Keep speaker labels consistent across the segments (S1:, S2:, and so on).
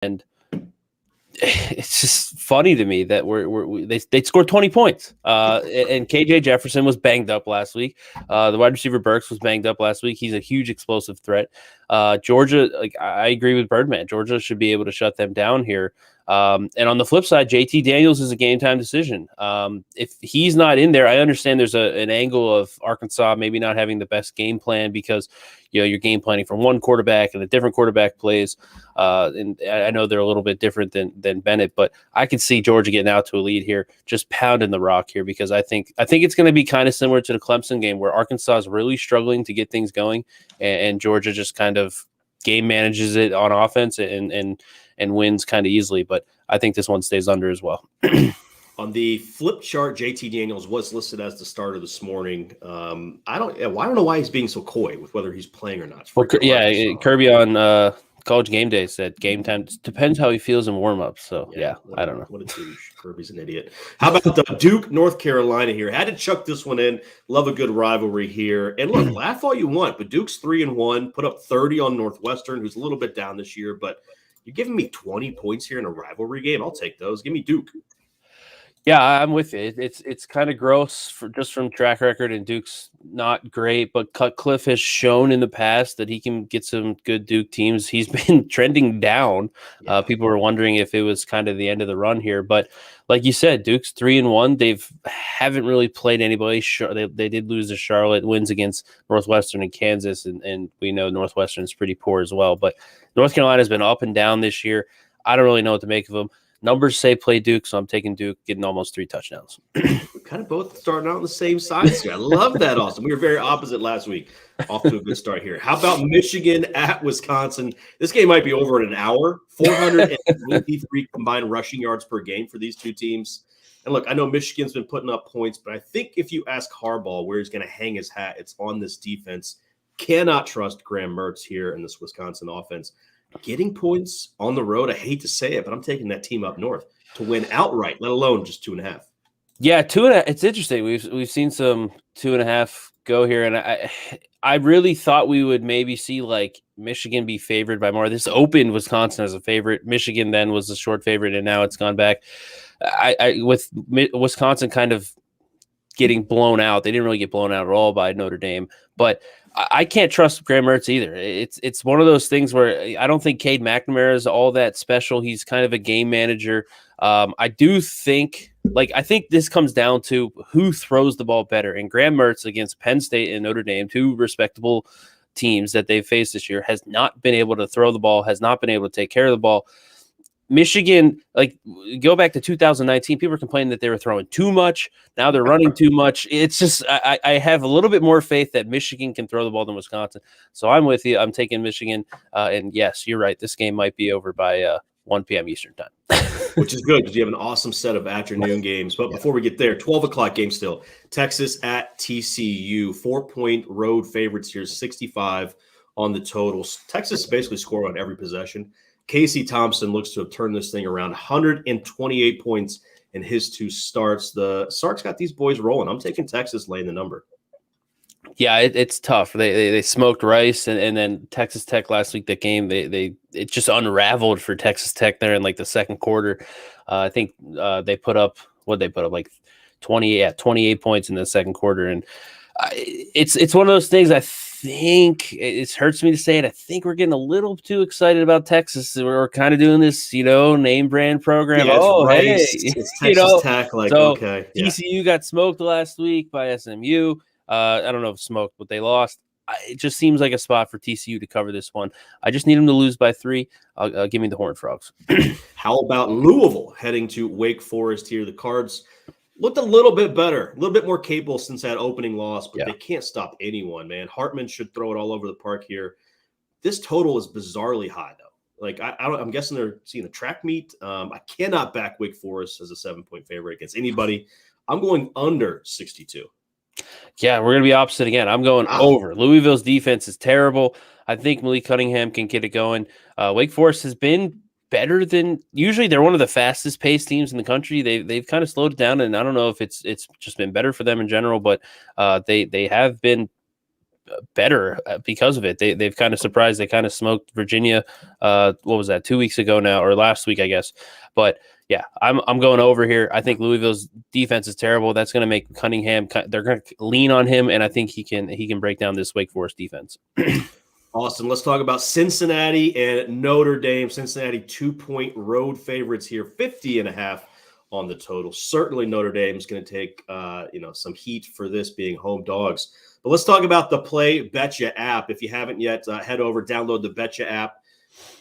S1: And it's just funny to me that they scored 20 points. And KJ Jefferson was banged up last week. The wide receiver Burks was banged up last week. He's a huge explosive threat. Georgia, I agree with Birdman. Georgia should be able to shut them down here. And on the flip side, JT Daniels is a game time decision. If he's not in there, I understand there's an angle of Arkansas maybe not having the best game plan because you're game planning from one quarterback and a different quarterback plays. And I know they're a little bit different than Bennett, but I can see Georgia getting out to a lead here, just pounding the rock here because I think it's going to be kind of similar to the Clemson game where Arkansas is really struggling to get things going, and Georgia just kind of game manages it on offense and wins kind of easily. But I think this one stays under as well.
S2: On the flip chart, JT Daniels was listed as the starter this morning. I don't know why he's being so coy with whether he's playing or not.
S1: Well, Kirby on College Game Day said game time depends how he feels in warm-up. So, I don't know.
S2: What a douche. Kirby's an idiot. How about Duke, North Carolina here? Had to chuck this one in. Love a good rivalry here. And look, laugh all you want, but Duke's 3-1, put up 30 on Northwestern, who's a little bit down this year. But you're giving me 20 points here in a rivalry game. I'll take those. Give me Duke.
S1: Yeah, I'm with you. It's kind of gross just from track record, and Duke's not great, but Cutcliffe has shown in the past that he can get some good Duke teams. He's been trending down. Yeah. People were wondering if it was kind of the end of the run here, but like you said, Duke's 3-1. Haven't really played anybody. They did lose to Charlotte, wins against Northwestern and Kansas, and we know Northwestern is pretty poor as well. But North Carolina's been up and down this year. I don't really know what to make of them. Numbers say play Duke, so I'm taking Duke, getting almost 3 touchdowns.
S2: We're kind of both starting out on the same side here. I love that, Austin. We were very opposite last week. Off to a good start here. How about Michigan at Wisconsin? This game might be over in an hour. 423 combined rushing yards per game for these two teams. And look, I know Michigan's been putting up points, but I think if you ask Harbaugh where he's going to hang his hat, it's on this defense. Cannot trust Graham Mertz here in this Wisconsin offense. Getting points on the road, I hate to say it, but I'm taking that team up north to win outright, let alone just 2.5.
S1: Yeah, 2.5. It's interesting. We've seen some 2.5 go here, and I really thought we would maybe see like Michigan be favored by more. This opened Wisconsin as a favorite. Michigan then was a short favorite, and now it's gone back. With Wisconsin kind of getting blown out. They didn't really get blown out at all by Notre Dame, but I can't trust Graham Mertz either. It's one of those things where I don't think Cade McNamara is all that special. He's kind of a game manager. I think this comes down to who throws the ball better. And Graham Mertz against Penn State and Notre Dame, two respectable teams that they've faced this year, has not been able to throw the ball, has not been able to take care of the ball. Michigan, go back to 2019, people were complaining that they were throwing too much. Now they're running too much. It's just I have a little bit more faith that Michigan can throw the ball than Wisconsin. So I'm with you. I'm taking Michigan. And yes, you're right. This game might be over by 1 p.m. Eastern time.
S2: Which is good because you have an awesome set of afternoon games. But before we get there, 12 o'clock game still. Texas at TCU. 4-point road favorites here, 65 on the totals. Texas basically scored on every possession. Casey Thompson looks to have turned this thing around. 128 points in his 2 starts. The Sark's got these boys rolling. I'm taking Texas laying the number.
S1: Yeah, it's tough. They smoked Rice, and then Texas Tech last week. That game, it just unraveled for Texas Tech there in the second quarter. I think they put up 28 points in the second quarter, and it's one of those things. I think it hurts me to say it. I think we're getting a little too excited about Texas. We're kind of doing this, name brand program.
S2: Yeah, it's Texas Tech. Okay,
S1: TCU got smoked last week by SMU. I don't know if smoked, but they lost. It just seems like a spot for TCU to cover this one. I just need them to lose by 3. Give me the Horned Frogs.
S2: How about Louisville heading to Wake Forest here? The Cards looked a little bit better, a little bit more capable since that opening loss, but they can't stop anyone, man. Hartman should throw it all over the park here. This total is bizarrely high, though. I'm guessing they're seeing a track meet. I cannot back Wake Forest as a 7-point favorite against anybody. I'm going under 62.
S1: Yeah, we're going to be opposite again. I'm going over. Louisville's defense is terrible. I think Malik Cunningham can get it going. Wake Forest has been better than usually. They're one of the fastest paced teams in the country. They've kind of slowed it down, and I don't know if it's just been better for them in general, but they have been better because of it. They've kind of surprised. They kind of smoked Virginia. What was that, 2 weeks ago now, or last week, I guess. But yeah, I'm going over here. I think Louisville's defense is terrible. That's going to make Cunningham. They're going to lean on him, and I think he can break down this Wake Forest defense.
S2: Awesome. Let's talk about Cincinnati and Notre Dame. Cincinnati 2-point road favorites here, 50.5 on the total. Certainly Notre Dame is going to take some heat for this being home dogs. But let's talk about the Play Betcha app. If you haven't yet, head over, download the Betcha app.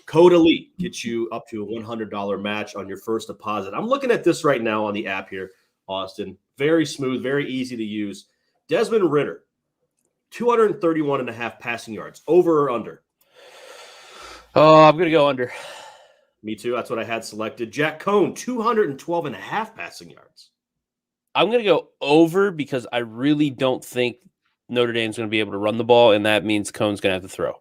S2: Code ELITE gets you up to a $100 match on your first deposit. I'm looking at this right now on the app here, Austin. Very smooth, very easy to use. Desmond Ridder, 231.5 passing yards. Over or under?
S1: Oh, I'm going to go under.
S2: Me too. That's what I had selected. Jack Cohn, 212.5 passing yards.
S1: I'm going to go over because I really don't think Notre Dame's going to be able to run the ball, and that means Cohn's going to have to throw.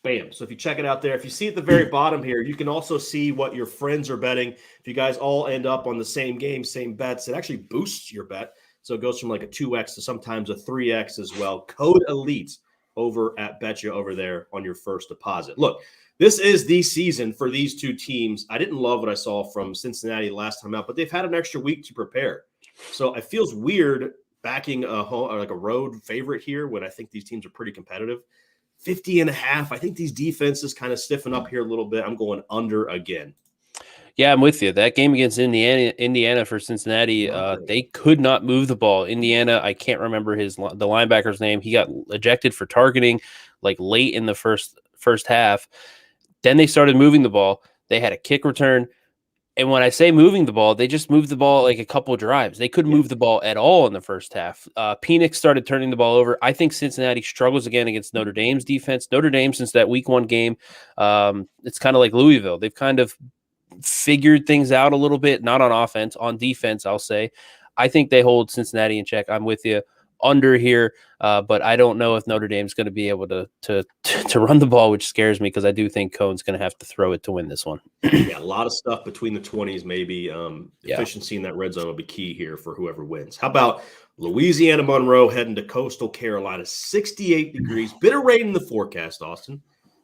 S2: Bam. So if you check it out there, if you see at the very bottom here, you can also see what your friends are betting. If you guys all end up on the same game, same bets, it actually boosts your bet. So it goes from like a 2x to sometimes a 3x as well. Code ELITE over at Betcha over there on your first deposit. Look, this is the season for these two teams. I didn't love what I saw from Cincinnati last time out, but they've had an extra week to prepare. So it feels weird backing a home or like a road favorite here when I think these teams are pretty competitive. 50.5. I think these defenses kind of stiffen up here a little bit. I'm going under again.
S1: Yeah, I'm with you. That game against Indiana for Cincinnati, they could not move the ball. Indiana, I can't remember the linebacker's name. He got ejected for targeting like late in the first half. Then they started moving the ball. They had a kick return. And when I say moving the ball, they just moved the ball like a couple of drives. They couldn't move the ball at all in the first half. Penix started turning the ball over. I think Cincinnati struggles again against Notre Dame's defense. Notre Dame, since that week 1 game, it's kind of like Louisville. They've kind of figured things out a little bit, not on offense, on defense, I'll say. I think they hold Cincinnati in check. I'm with you under here, but I don't know if Notre Dame's going to be able to run the ball, which scares me because I do think Cohn's going to have to throw it to win this one.
S2: Yeah, a lot of stuff between the 20s, maybe. Efficiency in that red zone will be key here for whoever wins. How about Louisiana Monroe heading to Coastal Carolina, 68 degrees. Bitter rain in the forecast, Austin.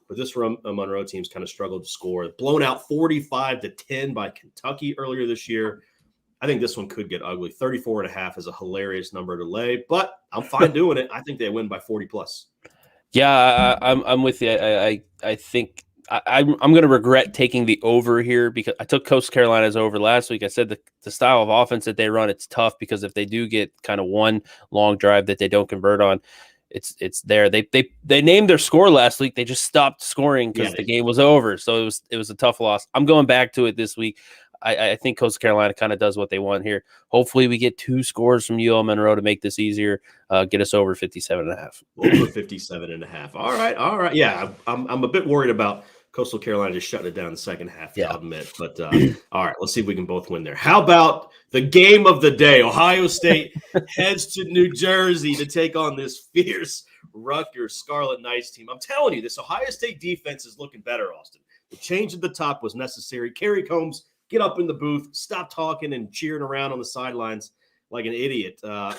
S2: But this Monroe team's kind of struggled to score. Blown out 45-10 by Kentucky earlier this year. I think this one could get ugly. 34.5 is a hilarious number to lay, but I'm fine doing it. I think they win by 40 plus.
S1: Yeah, I'm with you. I think I'm going to regret taking the over here because I took Coastal Carolina's over last week. I said the style of offense that they run, it's tough because if they do get kind of one long drive that they don't convert on, it's there. They named their score last week. They just stopped scoring because the game was over. So it was a tough loss. I'm going back to it this week. I think Coastal Carolina kind of does what they want here. Hopefully we get 2 scores from UL Monroe to make this easier. Get us over 57.5.
S2: Over 57.5. All right. Yeah, I'm a bit worried about Coastal Carolina just shutting it down in the second half, I'll admit. But all right, let's see if we can both win there. How about the game of the day? Ohio State heads to New Jersey to take on this fierce Rutgers Scarlet Knights team. I'm telling you, this Ohio State defense is looking better, Austin. The change at the top was necessary. Kerry Combs, get up in the booth, stop talking and cheering around on the sidelines like an idiot. I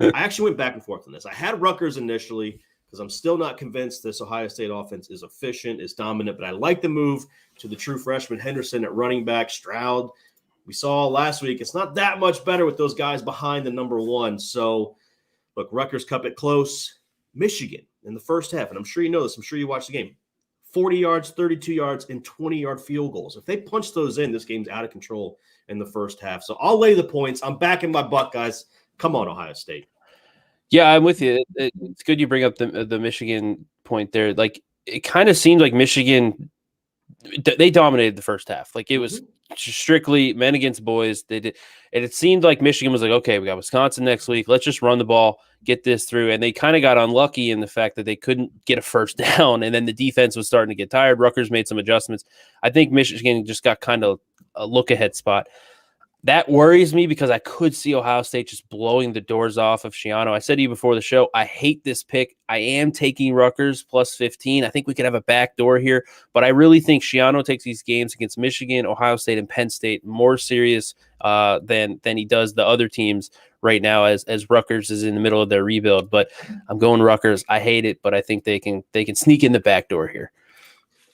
S2: actually went back and forth on this. I had Rutgers initially because I'm still not convinced this Ohio State offense is efficient, is dominant, but I like the move to the true freshman Henderson at running back. Stroud, we saw last week, it's not that much better with those guys behind the number 1. So, look, Rutgers kept it close. Michigan in the first half, and I'm sure you know this, I'm sure you watched the game, 40 yards, 32 yards, and 20-yard field goals. If they punch those in, this game's out of control in the first half. So I'll lay the points. I'm backing my buck, guys. Come on, Ohio State.
S1: Yeah, I'm with you. It's good you bring up the Michigan point there. Like, it kind of seemed like Michigan, they dominated the first half. Like, it was strictly men against boys. They did, and it seemed like Michigan was like, okay, we got Wisconsin next week. Let's just run the ball, get this through. And they kind of got unlucky in the fact that they couldn't get a first down, and then the defense was starting to get tired. Rutgers made some adjustments. I think Michigan just got kind of a look-ahead spot. That worries me because I could see Ohio State just blowing the doors off of Schiano. I said to you before the show, I hate this pick. I am taking Rutgers plus 15. I think we could have a back door here, but I really think Schiano takes these games against Michigan, Ohio State, and Penn State more serious than he does the other teams right now as Rutgers is in the middle of their rebuild. But I'm going Rutgers. I hate it, but I think they can sneak in the back door here.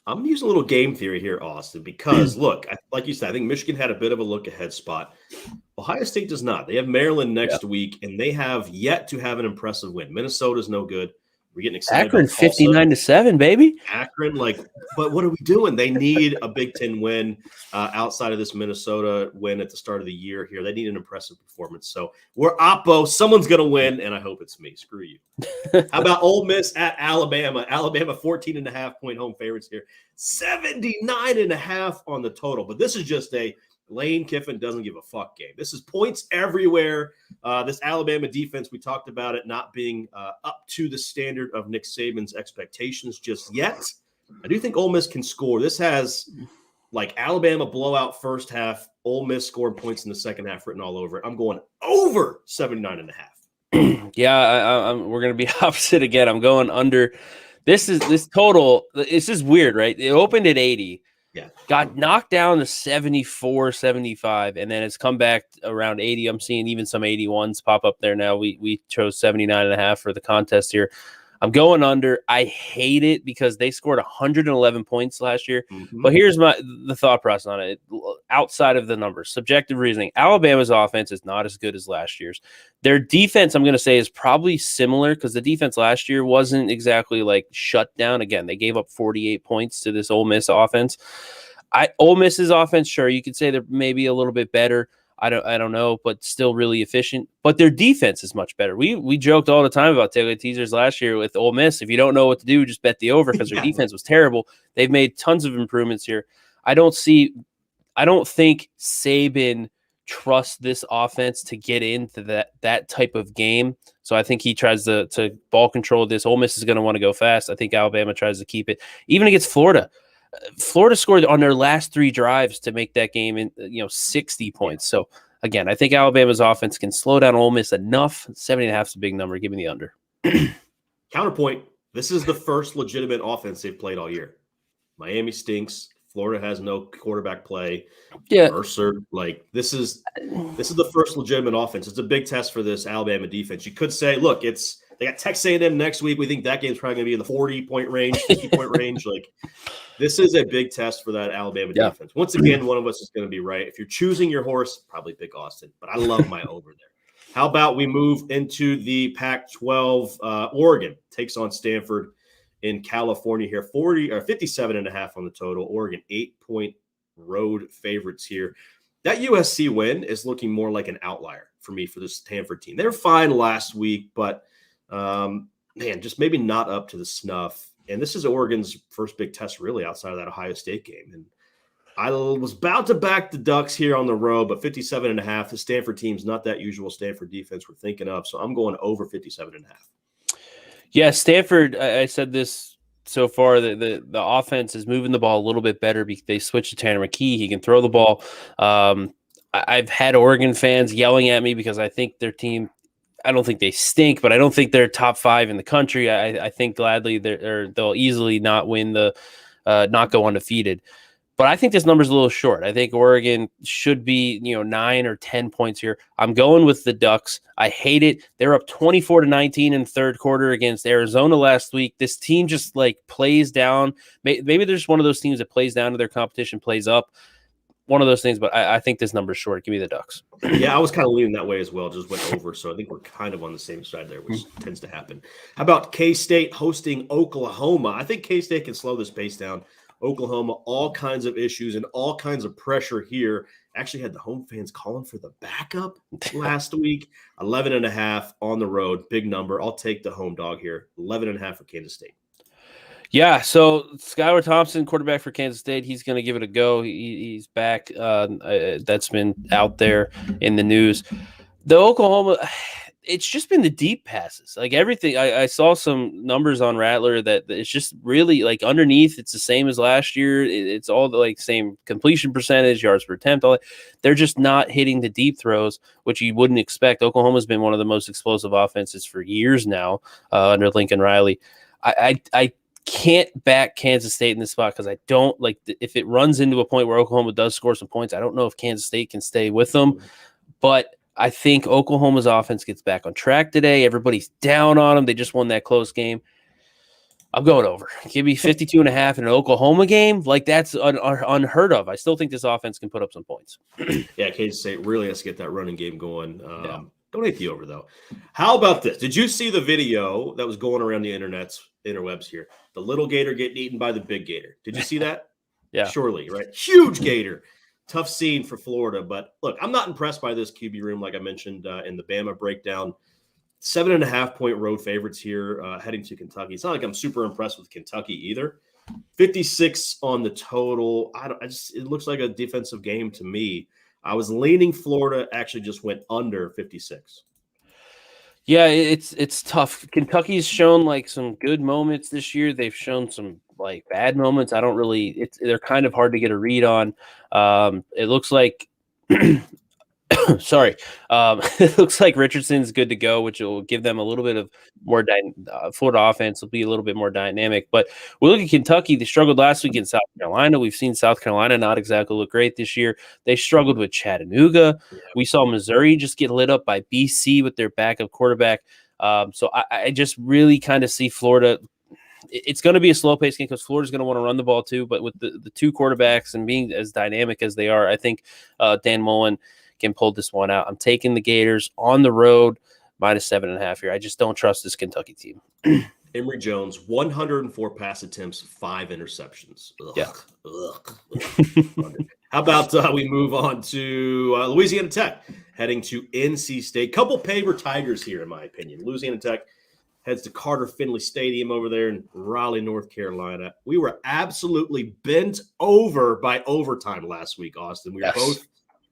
S2: I'm going to use a little game theory here, Austin, because look, like you said, I think Michigan had a bit of a look ahead spot. Ohio State does not. They have Maryland next week, and they have yet to have an impressive win. Minnesota's no good. We're getting excited
S1: Akron
S2: about Tulsa.
S1: 59-7, baby.
S2: Akron, but what are we doing? They need a Big Ten win outside of this Minnesota win at the start of the year here. They need an impressive performance. So we're Oppo. Someone's going to win, and I hope it's me. Screw you. How about Ole Miss at Alabama? Alabama 14.5-point home favorites here. 79.5 on the total. But this is just a Lane Kiffin doesn't give a fuck game. This is points everywhere. This Alabama defense, we talked about it not being up to the standard of Nick Saban's expectations just yet. I do think Ole Miss can score. This has Alabama blowout first half, Ole Miss scored points in the second half written all over it. I'm going over 79.5.
S1: Yeah, we're going to be opposite again. I'm going under. This total. This is weird, right? It opened at 80.
S2: Yeah.
S1: Got knocked down to 74, 75, and then it's come back around 80. I'm seeing even some 81s pop up there now. We chose 79.5 for the contest here. I'm going under. I hate it because they scored 111 points last year. Mm-hmm. But here's the thought process on it. Outside of the numbers, subjective reasoning, Alabama's offense is not as good as last year's. Their defense, I'm going to say, is probably similar because the defense last year wasn't exactly shut down. Again, they gave up 48 points to this Ole Miss offense. Ole Miss's offense, sure, you could say they're maybe a little bit better. I don't know, but still really efficient. But their defense is much better. We joked all the time about Tailgate Teasers last year with Ole Miss. If you don't know what to do, just bet the over because their defense was terrible. They've made tons of improvements here. I don't think Saban trusts this offense to get into that type of game. So I think he tries to ball control this. Ole Miss is going to want to go fast. I think Alabama tries to keep it. Even against Florida. Florida scored on their last 3 drives to make that game in 60 points. So again, I think Alabama's offense can slow down Ole Miss enough. 70.5 is a big number. Give me the under.
S2: Counterpoint. This is the first legitimate offense they've played all year. Miami stinks. Florida has no quarterback play.
S1: Yeah.
S2: Mercer, this is the first legitimate offense. It's a big test for this Alabama defense. You could say, look, they got Texas A&M next week. We think that game's probably going to be in the 40-point range, 50-point range. This is a big test for that Alabama defense. Once again, one of us is going to be right. If you're choosing your horse, probably pick Austin, but I love my over there. How about we move into the Pac-12? Oregon takes on Stanford in California here. 57.5 on the total. Oregon 8-point road favorites here. That USC win is looking more like an outlier for me for the Stanford team. They were fine last week, but just maybe not up to the snuff. And this is Oregon's first big test really outside of that Ohio State game. And I was about to back the Ducks here on the road, but 57.5, the Stanford team's not that usual Stanford defense we're thinking of. So I'm going over 57.5.
S1: Yeah, Stanford, I said this so far, the offense is moving the ball a little bit better because they switched to Tanner McKee. He can throw the ball. I've had Oregon fans yelling at me because I think their team, I don't think they stink, but I don't think they're top 5 in the country. I think gladly they'll easily not win not go undefeated. But I think this number's a little short. I think Oregon should be 9 or 10 points here. I'm going with the Ducks. I hate it. They're up 24-19 in the third quarter against Arizona last week. This team just plays down. Maybe there's one of those teams that plays down to their competition, plays up. One of those things, but I think this number's short. Give me the Ducks.
S2: Yeah, I was kind of leaning that way as well. Just went over, so I think we're kind of on the same side there, which tends to happen. How about K-State hosting Oklahoma? I think K-State can slow this pace down. Oklahoma, all kinds of issues and all kinds of pressure here. Actually had the home fans calling for the backup last week. 11.5 on the road. Big number. I'll take the home dog here. 11.5 for Kansas State.
S1: Yeah, so Skylar Thompson, quarterback for Kansas State, he's going to give it a go. He's back. That's been out there in the news. The Oklahoma, it's just been the deep passes. Everything, I saw some numbers on Rattler that it's just really underneath. It's the same as last year. It's all the same completion percentage, yards per attempt. All that. They're just not hitting the deep throws, which you wouldn't expect. Oklahoma's been one of the most explosive offenses for years now under Lincoln Riley. I can't back Kansas State in this spot because I don't if it runs into a point where Oklahoma does score some points. I don't know if Kansas State can stay with them, but I think Oklahoma's offense gets back on track today. Everybody's down on them. They just won that close game. I'm going over. Give me 52.5 in an Oklahoma game. Like, that's unheard of. I still think this offense can put up some points.
S2: Yeah, Kansas State really has to get that running game going. Don't hate the over, though. How about this? Did you see the video that was going around the interwebs here? The little gator getting eaten by the big gator. Did you see that?
S1: Yeah.
S2: Surely, right? Huge gator. Tough scene for Florida. But, look, I'm not impressed by this QB room, like I mentioned in the Bama breakdown. 7.5-point road favorites here heading to Kentucky. It's not like I'm super impressed with Kentucky either. 56 on the total. It looks like a defensive game to me. I was leaning Florida, actually just went under 56.
S1: Yeah, it's tough. Kentucky's shown like some good moments this year. They've shown some like bad moments. They're kind of hard to get a read on. It looks like sorry. It looks like Richardson's good to go, which will give them a little bit of more Florida offense will be a little bit more dynamic. But we look at Kentucky. They struggled last week in South Carolina. We've seen South Carolina not exactly look great this year. They struggled with Chattanooga. Yeah. We saw Missouri just get lit up by BC with their backup quarterback. So I just really kind of see Florida. It's going to be a slow-paced game because Florida's going to want to run the ball too. But with the two quarterbacks and being as dynamic as they are, I think Dan Mullen can pull this one out. I'm taking the Gators on the road, -7.5 here. I just don't trust this Kentucky team.
S2: Emory Jones, 104 pass attempts, 5 interceptions. Ugh,
S1: yeah.
S2: Ugh. How about we move on to Louisiana Tech, heading to NC State. Couple paper Tigers here, in my opinion. Louisiana Tech heads to Carter Finley Stadium over there in Raleigh, North Carolina. We were absolutely bent over by overtime last week, Austin. We were both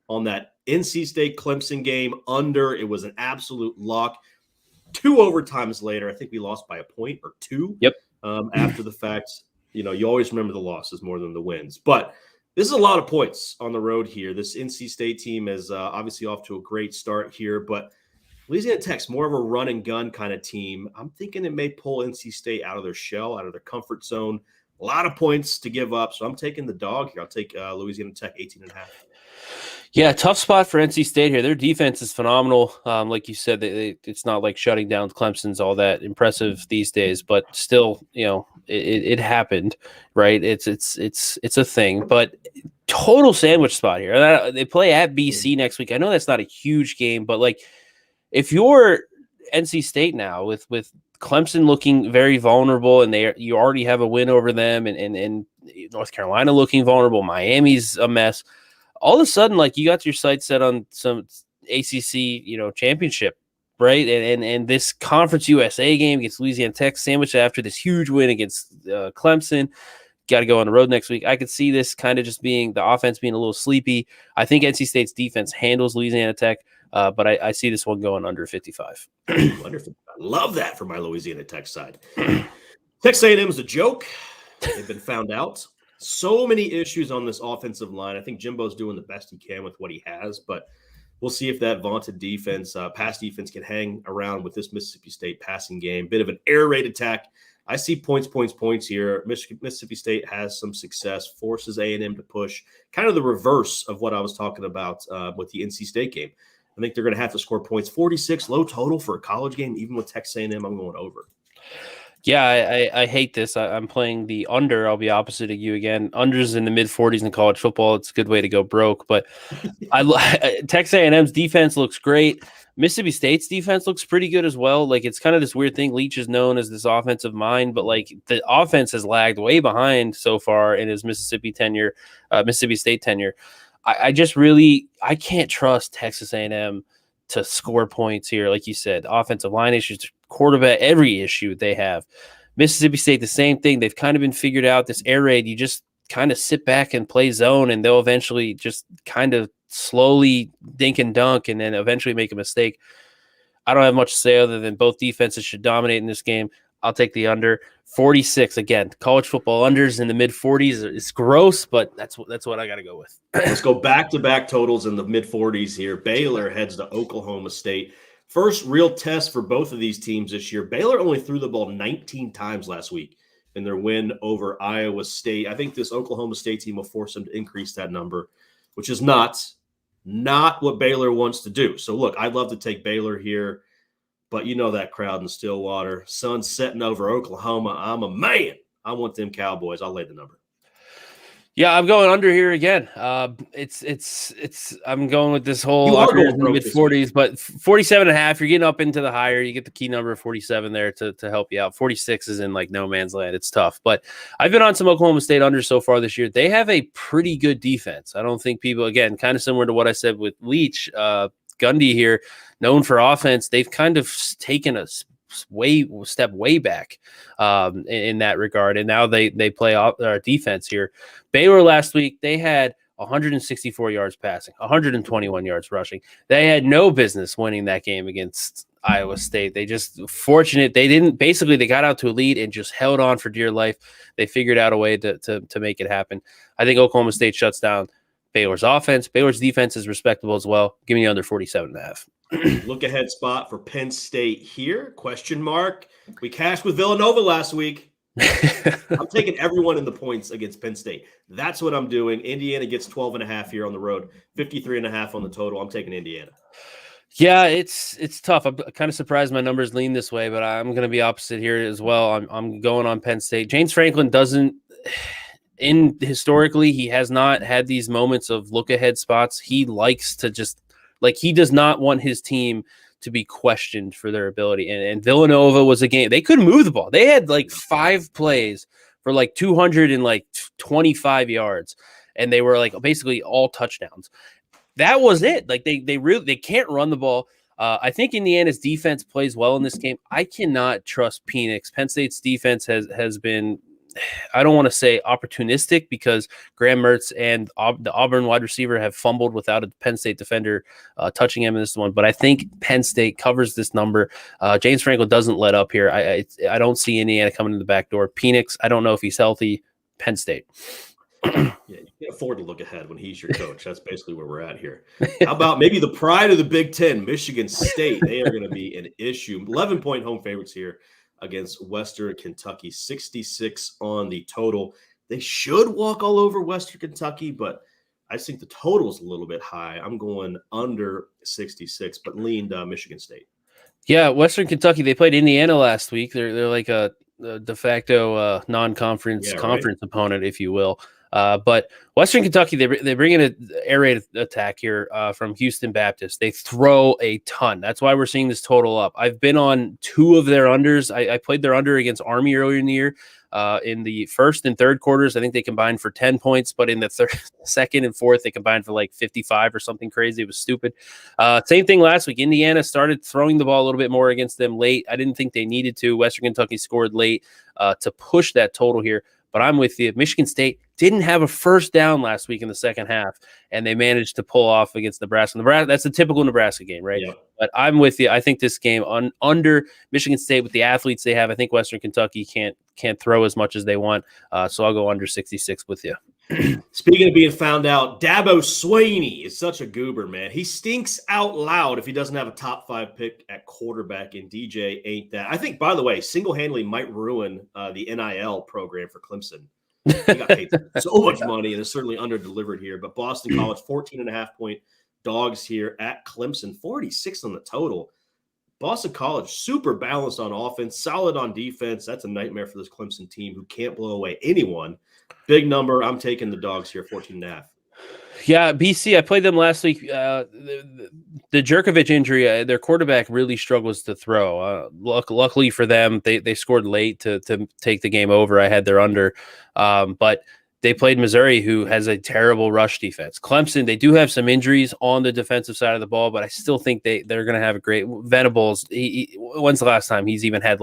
S2: on that NC State Clemson game under. It was an absolute lock. 2 overtimes later, I think we lost by a point or 2.
S1: Yep.
S2: After the fact, you always remember the losses more than the wins. But this is a lot of points on the road here. This NC State team is obviously off to a great start here, but Louisiana Tech's more of a run and gun kind of team. I'm thinking it may pull NC State out of their shell, out of their comfort zone. A lot of points to give up, so I'm taking the dog here. I'll take Louisiana Tech 18.5.
S1: Yeah, tough spot for NC State here. Their defense is phenomenal. Like you said, it's not like shutting down Clemson's all that impressive these days, but still, it happened, right? It's a thing. But total sandwich spot here. They play at BC next week. I know that's not a huge game, but like if you're NC State now with Clemson looking very vulnerable, and you already have a win over them, and North Carolina looking vulnerable, Miami's a mess. All of a sudden, like, you got your sights set on some ACC, championship, right? And this Conference USA game against Louisiana Tech, sandwiched after this huge win against Clemson. Got to go on the road next week. I could see this kind of just being the offense being a little sleepy. I think NC State's defense handles Louisiana Tech, but I see this one going under 55.
S2: Wonderful. I love that for my Louisiana Tech side. Texas A&M is a joke. They've been found out. So many issues on this offensive line. I think Jimbo's doing the best he can with what he has, but we'll see if that vaunted defense, pass defense, can hang around with this Mississippi State passing game. Bit of an air raid attack. I see points here. Mississippi State has some success, forces A&M to push. Kind of the reverse of what I was talking about with the NC State game. I think they're going to have to score points. 46, low total for a college game, even with Texas A&M. I'm going over.
S1: Yeah, I hate this. I'm playing the under. I'll be opposite of you again. Unders in the mid-40s in college football. It's a good way to go broke. But Texas A&M's defense looks great. Mississippi State's defense looks pretty good as well. Like, it's kind of this weird thing. Leach is known as this offensive mind, but like the offense has lagged way behind so far in his Mississippi State tenure. I can't trust Texas A&M to score points here. Like you said, offensive line issues, quarterback, every issue they have. Mississippi State, the same thing. They've kind of been figured out. This air raid, you just kind of sit back and play zone, and they'll eventually just kind of slowly dink and dunk and then eventually make a mistake. I don't have much to say other than both defenses should dominate in this game. I'll take the under. 46, again, college football unders in the mid-40s. It's gross, but that's what I got to go with.
S2: Let's go back-to-back totals in the mid-40s here. Baylor heads to Oklahoma State. First real test for both of these teams this year. Baylor only threw the ball 19 times last week in their win over Iowa State. I think this Oklahoma State team will force them to increase that number, which is not Not what Baylor wants to do. So, look, I'd love to take Baylor here, but you know that crowd in Stillwater. Sun's setting over Oklahoma. I'm a man. I want them Cowboys. I'll lay the number.
S1: Yeah, I'm going under here again. I'm going with this whole under in the mid-40s, but 47.5, you're getting up into the higher. You get the key number of 47 there to help you out. 46 is in like no man's land. It's tough, but I've been on some Oklahoma State under so far this year. They have a pretty good defense. I don't think people, again, kind of similar to what I said with Leach, Gundy here, known for offense. They've kind of taken a step way back in that regard, and now they play defense here. Baylor last week, they had 164 yards passing, 121 yards rushing. They had no business winning that game against Iowa State. They just fortunate they got out to a lead and just held on for dear life. They figured out a way to make it happen. I think Oklahoma State shuts down Baylor's offense. Baylor's defense is respectable as well. Give me under 47.5.
S2: Look ahead spot for Penn State here. Question mark. We cashed with Villanova last week. I'm taking everyone in the points against Penn State. That's what I'm doing. Indiana gets 12.5 here on the road, 53.5 on the total. I'm taking Indiana.
S1: Yeah, it's tough. I'm kind of surprised my numbers lean this way, but I'm going to be opposite here as well. I'm going on Penn State. James Franklin historically, he has not had these moments of look ahead spots. He likes to just he does not want his team to be questioned for their ability. And Villanova was a game. They couldn't move the ball. They had 5 plays for 225 yards. And they were basically all touchdowns. That was it. They can't run the ball. I think Indiana's defense plays well in this game. I cannot trust Penix. Penn State's defense has been, I don't want to say opportunistic, because Graham Mertz and the Auburn wide receiver have fumbled without a Penn State defender touching him in this one. But I think Penn State covers this number. James Franklin doesn't let up here. I don't see Indiana coming in the back door. Penix, I don't know if he's healthy. Penn State.
S2: Yeah, you can't afford to look ahead when he's your coach. That's basically where we're at here. How about maybe the pride of the Big Ten, Michigan State? They are going to be an issue. 11-point home favorites here against Western Kentucky, 66 on the total. They should walk all over Western Kentucky, but I think the total is a little bit high. I'm going under 66, but leaned Michigan State.
S1: Yeah, Western Kentucky, they played Indiana last week. They're like a de facto non-conference conference opponent, if you will. But Western Kentucky, they bring in an air raid attack here from Houston Baptist. They throw a ton. That's why we're seeing this total up. I've been on 2 of their unders. I played their under against Army earlier in the year. In the first and third quarters, I think they combined for 10 points, but in the second and fourth, they combined for 55 or something crazy. It was stupid. Same thing last week. Indiana started throwing the ball a little bit more against them late. I didn't think they needed to. Western Kentucky scored late to push that total here. But I'm with you. Michigan State didn't have a first down last week in the second half, and they managed to pull off against Nebraska. That's a typical Nebraska game, right? Yep. But I'm with you. I think this game under Michigan State with the athletes they have, I think Western Kentucky can't throw as much as they want. So I'll go under 66 with you.
S2: Speaking of being found out, Dabo Swinney is such a goober, man. He stinks out loud if he doesn't have a top 5 pick at quarterback, and DJ ain't that. I think, by the way, single-handedly might ruin the NIL program for Clemson. He got paid so much money, and is certainly under-delivered here. But Boston College, 14.5-point dogs here at Clemson, 46 on the total. Boston College, super balanced on offense, solid on defense. That's a nightmare for this Clemson team who can't blow away anyone. Big number. I'm taking the dogs here, 14.5.
S1: Yeah, BC, I played them last week. The Jerkovich injury, their quarterback really struggles to throw. Luckily for them, they scored late to take the game over. I had their under. But they played Missouri, who has a terrible rush defense. Clemson, they do have some injuries on the defensive side of the ball, but I still think they're going to have a great – Venables, when's the last time he's even had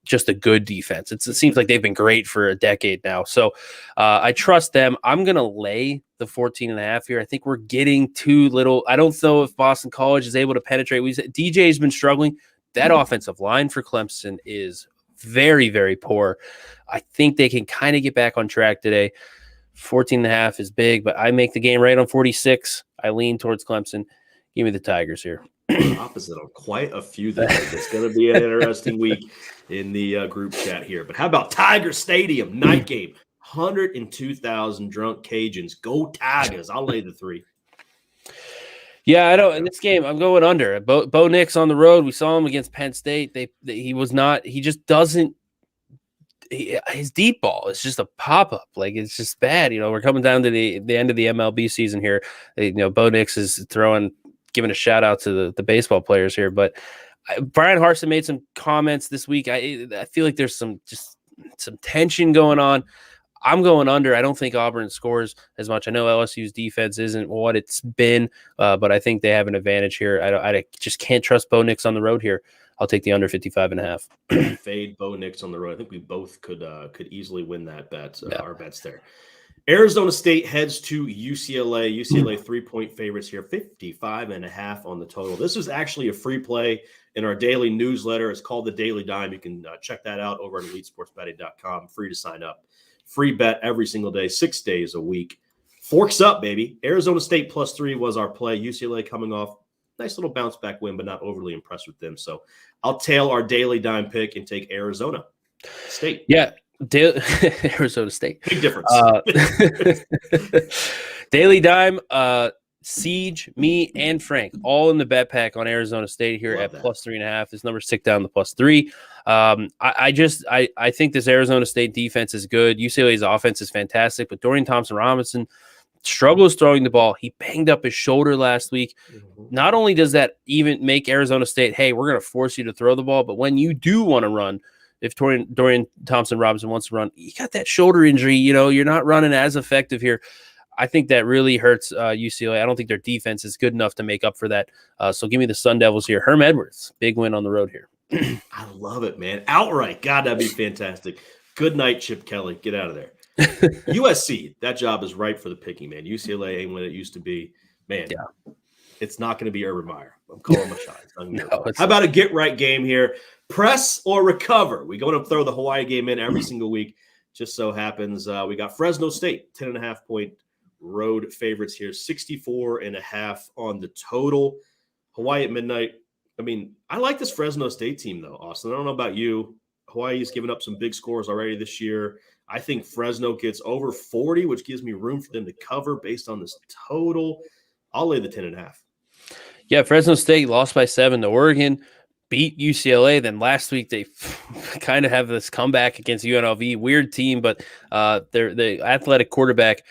S1: just a good defense? It seems like they've been great for a decade now. So I trust them. I'm going to lay the 14.5 here. I think we're getting too little. I don't know if Boston College is able to penetrate. DJ has been struggling. That offensive line for Clemson is very, very poor. I think they can kind of get back on track today. 14.5 is big, but I make the game right on 46. I lean towards Clemson. Give me the Tigers here.
S2: Opposite on quite a few things. It's going to be an interesting week in the group chat here. But how about Tiger Stadium night game? 102,000 drunk Cajuns. Go Tigers. I'll lay the 3.
S1: Yeah, I don't. In this game, I'm going under. Bo Nix on the road. We saw him against Penn State. He was not. He just doesn't. His deep ball is just a pop up. Like it's just bad. We're coming down to the end of the MLB season here. Bo Nix is giving a shout out to the baseball players here. But Brian Harsin made some comments this week. I feel like there's some tension going on. I'm going under. I don't think Auburn scores as much. I know LSU's defense isn't what it's been, but I think they have an advantage here. I just can't trust Bo Nix on the road here. I'll take the under 55.5.
S2: Fade Bo Nix on the road. I think we both could easily win that bet. Our bets there. Arizona State heads to UCLA. UCLA 3-point favorites here, 55.5 on the total. This is actually a free play in our daily newsletter. It's called the Daily Dime. You can check that out over at EliteSportsBetting.com. Free to sign up. Free bet every single day, 6 days a week. Forks up, baby. Arizona State +3 was our play. UCLA coming off nice little bounce back win, but not overly impressed with them. So I'll tail our Daily Dime pick and take Arizona State.
S1: Yeah, Arizona State.
S2: Big difference.
S1: Daily Dime, Siege, me, and Frank all in the bet pack on Arizona State here at +3.5. This number's ticked down to +3. I think this Arizona State defense is good. UCLA's offense is fantastic, but Dorian Thompson-Robinson struggles throwing the ball. He banged up his shoulder last week. Mm-hmm. Not only does that even make Arizona State, hey, we're going to force you to throw the ball, but when you do want to run, if Dorian Thompson-Robinson wants to run, you got that shoulder injury. You're not running as effective here. I think that really hurts UCLA. I don't think their defense is good enough to make up for that. So give me the Sun Devils here. Herm Edwards, big win on the road here.
S2: I love it, man. Outright. God, that'd be fantastic. Good night, Chip Kelly. Get out of there. USC, that job is ripe for the picking, man. UCLA ain't what it used to be. Man, It's not going to be Urban Meyer. I'm calling my shot. How about a get-right game here? Press or recover? We're going to throw the Hawaii game in every single week. Just so happens we got Fresno State, 10.5-point road favorites here, 64.5 on the total. Hawaii at midnight. I mean, I like this Fresno State team, though, Austin. I don't know about you. Hawaii's given up some big scores already this year. I think Fresno gets over 40, which gives me room for them to cover based on this total. I'll lay the 10.5.
S1: Yeah, Fresno State lost by 7 to Oregon, beat UCLA. Then last week they kind of have this comeback against UNLV. Weird team, but they're the athletic quarterback.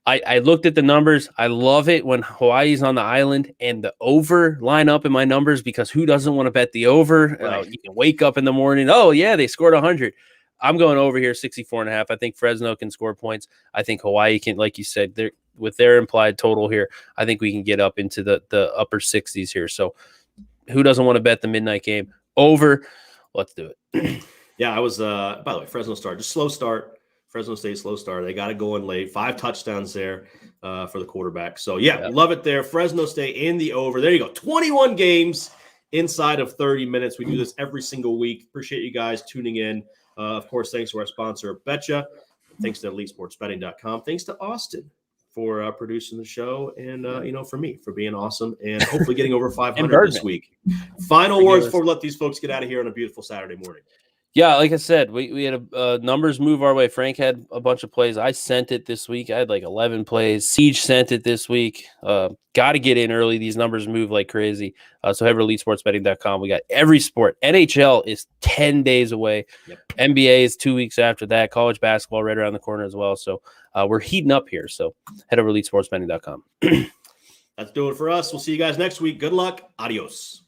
S1: I looked at the numbers. I love it when Hawaii's on the island and the over line up in my numbers because who doesn't want to bet the over?
S2: Right.
S1: You can wake up in the morning. Oh, yeah, they scored 100. I'm going over here, 64.5. I think Fresno can score points. I think Hawaii can, like you said, with their implied total here, I think we can get up into the upper 60s here. So who doesn't want to bet the midnight game? Over. Let's do it.
S2: Yeah, I was, by the way, Fresno start. Just slow start. Fresno State slow start. They got to go in late. 5 touchdowns there for the quarterback. So, yeah, love it there. Fresno State in the over. There you go. 21 games inside of 30 minutes. We do this every single week. Appreciate you guys tuning in. Of course, thanks to our sponsor, Betcha. Thanks to EliteSportsBetting.com. Thanks to Austin for producing the show and, for me, for being awesome and hopefully getting over 500 this week. Final words before we let these folks get out of here on a beautiful Saturday morning.
S1: Yeah, like I said, we had numbers move our way. Frank had a bunch of plays. I sent it this week. I had like 11 plays. Siege sent it this week. Got to get in early. These numbers move like crazy. So head to EliteSportsBetting.com. We got every sport. NHL is 10 days away. Yep. NBA is 2 weeks after that. College basketball right around the corner as well. So we're heating up here. So head over to EliteSportsBetting.com.
S2: That's doing it for us. We'll see you guys next week. Good luck. Adios.